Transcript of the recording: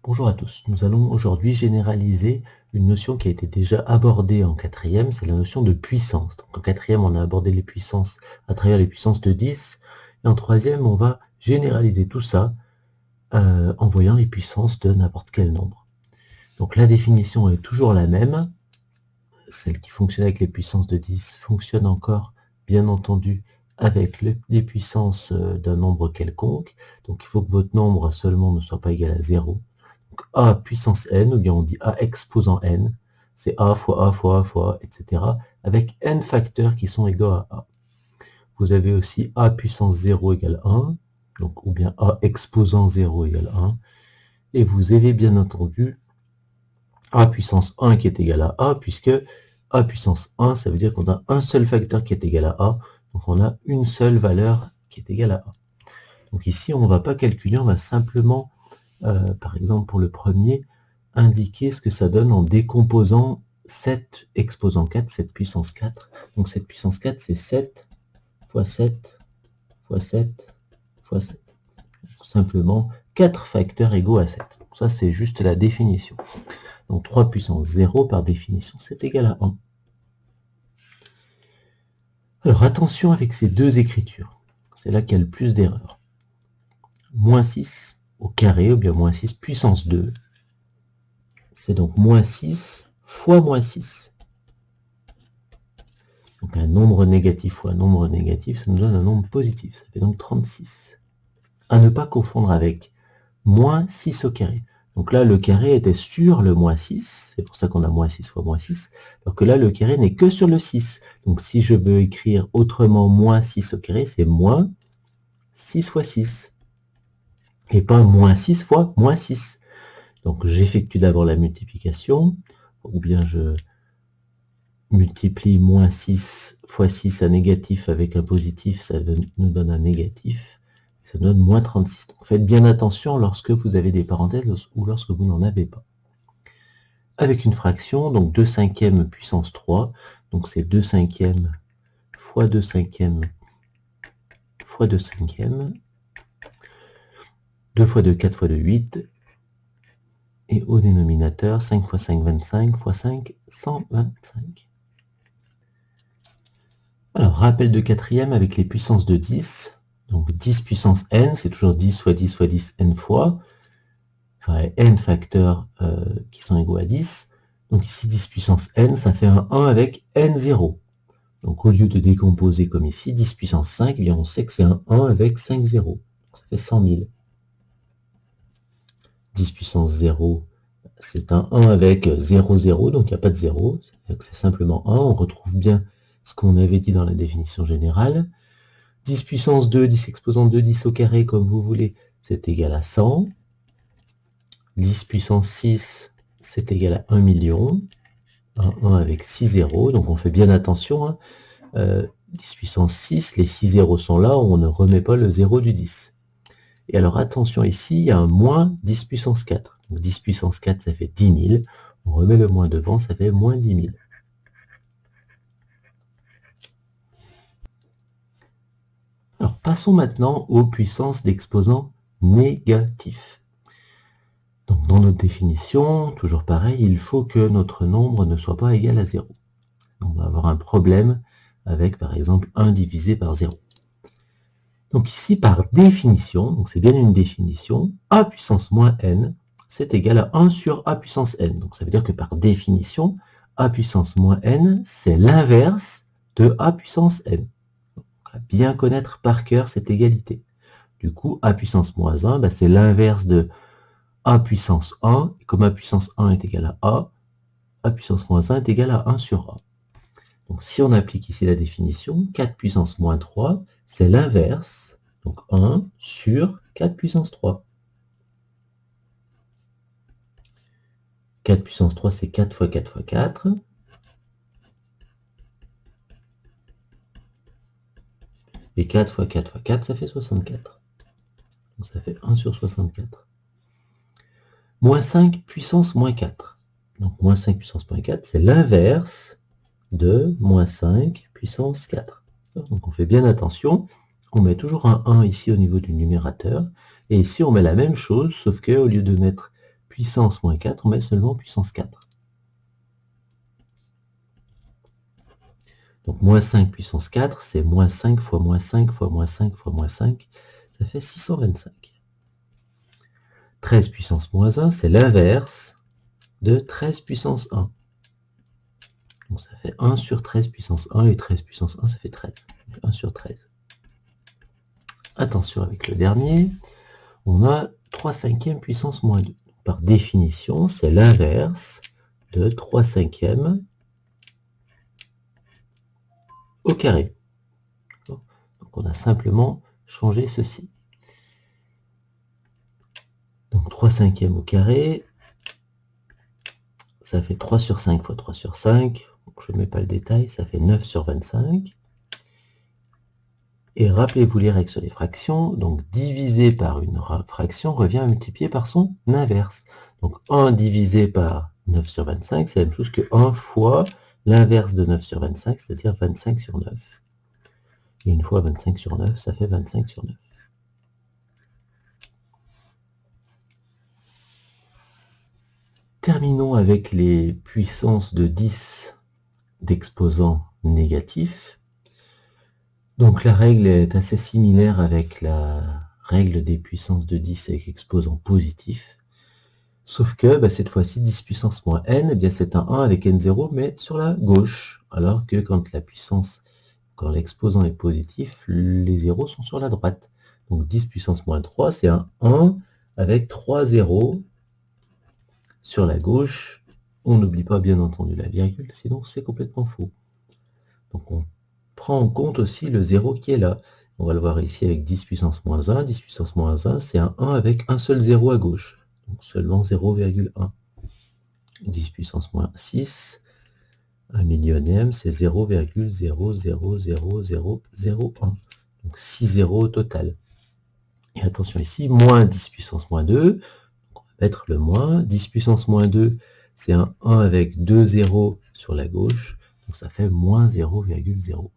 Bonjour à tous, nous allons aujourd'hui généraliser une notion qui a été déjà abordée en quatrième, c'est la notion de puissance. Donc en quatrième, on a abordé les puissances à travers les puissances de 10, et en troisième, on va généraliser tout ça en voyant les puissances de n'importe quel nombre. Donc la définition est toujours la même, celle qui fonctionne avec les puissances de 10 fonctionne encore, bien entendu, avec les puissances d'un nombre quelconque. Donc il faut que votre nombre seulement ne soit pas égal à 0. Donc a puissance n, ou bien on dit a exposant n, c'est a fois a fois a fois, etc., avec n facteurs qui sont égaux à a. Vous avez aussi a puissance 0 égale 1, donc, ou bien a exposant 0 égale 1, et vous avez bien entendu a puissance 1 qui est égal à a, puisque a puissance 1, ça veut dire qu'on a un seul facteur qui est égal à a, donc on a une seule valeur qui est égale à a. Donc ici, on ne va pas calculer, on va simplement, par exemple pour le premier, indiquer ce que ça donne en décomposant 7 exposant 4, 7 puissance 4. Donc 7 puissance 4, c'est 7 fois 7 fois 7 fois 7. Tout simplement 4 facteurs égaux à 7. Donc ça, c'est juste la définition. Donc 3 puissance 0, par définition, c'est égal à 1. Alors attention avec ces deux écritures. C'est là qu'il y a le plus d'erreurs. Moins 6 au carré, ou bien moins 6 puissance 2. C'est donc moins 6 fois moins 6. Donc un nombre négatif fois un nombre négatif, ça nous donne un nombre positif. Ça fait donc 36. À ne pas confondre avec moins 6 au carré. Donc là, le carré était sur le moins 6, c'est pour ça qu'on a moins 6 fois moins 6, alors que là, le carré n'est que sur le 6. Donc si je veux écrire autrement moins 6 au carré, c'est moins 6 fois 6, et pas moins 6 fois moins 6. Donc j'effectue d'abord la multiplication, ou bien je multiplie moins 6 fois 6 à négatif avec un positif, ça nous donne un négatif, ça donne moins 36. Donc faites bien attention lorsque vous avez des parenthèses ou lorsque vous n'en avez pas. Avec une fraction, donc 2 cinquièmes puissance 3, donc c'est 2 cinquièmes fois 2 cinquièmes fois 2 cinquièmes, 2 fois 2, 4 fois 2, 8, et au dénominateur, 5 fois 5, 25, fois 5, 125. Alors, rappel de quatrième avec les puissances de 10. Donc 10 puissance n, c'est toujours 10 fois 10 fois 10 n fois. Enfin, n facteurs qui sont égaux à 10. Donc ici, 10 puissance n, ça fait un 1 avec n0. Donc au lieu de décomposer comme ici, 10 puissance 5, eh bien on sait que c'est un 1 avec 5 zéros. Donc ça fait 100 000. 10 puissance 0, c'est un 1 avec 0, 0, donc il n'y a pas de 0. C'est simplement 1. On retrouve bien ce qu'on avait dit dans la définition générale. 10 puissance 2, 10 exposant 2, 10 au carré, comme vous voulez, c'est égal à 100. 10 puissance 6, c'est égal à 1 million. Un 1 avec 6 zéros, donc on fait bien attention. 10 puissance 6, les 6 zéros sont là, on ne remet pas le 0 du 10. Et alors attention ici, il y a un moins 10 puissance 4. Donc 10 puissance 4, ça fait 10 000. On remet le moins devant, ça fait moins 10 000. Alors passons maintenant aux puissances d'exposants négatifs. Donc dans notre définition, toujours pareil, il faut que notre nombre ne soit pas égal à 0. On va avoir un problème avec par exemple 1 divisé par 0. Donc ici, par définition, donc c'est bien une définition, a puissance moins n, c'est égal à 1 sur a puissance n. Donc ça veut dire que par définition, a puissance moins n, c'est l'inverse de a puissance n. Donc, on va bien connaître par cœur cette égalité. Du coup, a puissance moins 1, c'est l'inverse de a puissance 1. Et comme a puissance 1 est égal à a puissance moins 1 est égal à 1 sur a. Donc si on applique ici la définition, 4 puissance moins 3, c'est l'inverse, donc 1 sur 4 puissance 3. 4 puissance 3, c'est 4 fois 4 fois 4. Et 4 fois 4 fois 4, ça fait 64. Donc ça fait 1 sur 64. Moins 5 puissance moins 4. Donc moins 5 puissance moins 4, c'est l'inverse de moins 5 puissance 4. Donc on fait bien attention. On met toujours un 1 ici au niveau du numérateur. Et ici, on met la même chose, sauf qu'au lieu de mettre puissance moins 4, on met seulement puissance 4. Donc moins 5 puissance 4, c'est moins 5 fois moins 5 fois moins 5 fois moins 5, ça fait 625. 13 puissance moins 1, c'est l'inverse de 13 puissance 1. Donc ça fait 1 sur 13 puissance 1, et 13 puissance 1, ça fait 13. Donc 1 sur 13. Attention avec le dernier, on a 3 cinquièmes puissance moins 2. Par définition, c'est l'inverse de 3 cinquièmes au carré. Donc on a simplement changé ceci. Donc 3 cinquièmes au carré, ça fait 3 sur 5 fois 3 sur 5. Je ne mets pas le détail, ça fait 9 sur 25. Et rappelez-vous les règles sur les fractions, donc diviser par une fraction revient à multiplier par son inverse. Donc 1 divisé par 9 sur 25, c'est la même chose que 1 fois l'inverse de 9 sur 25, c'est-à-dire 25 sur 9. Et une fois 25 sur 9, ça fait 25 sur 9. Terminons avec les puissances de 10 d'exposants négatifs. Donc la règle est assez similaire avec la règle des puissances de 10 avec exposants positifs. Sauf que cette fois-ci, 10 puissance moins n, c'est un 1 avec n0, mais sur la gauche. Alors que quand l'exposant est positif, les zéros sont sur la droite. Donc 10 puissance moins 3, c'est un 1 avec 3 zéros sur la gauche. On n'oublie pas bien entendu la virgule, sinon c'est complètement faux. Donc on prend en compte aussi le 0 qui est là. On va le voir ici avec 10 puissance moins 1. 10 puissance moins 1, c'est un 1 avec un seul 0 à gauche. Donc seulement 0,1. 10 puissance moins 6, 1 millionième, c'est 0,0000001. Donc 6 zéros au total. Et attention ici, moins 10 puissance moins 2, donc on va mettre le moins. 10 puissance moins 2, c'est un 1 avec 2 zéros sur la gauche, donc ça fait moins 0,01.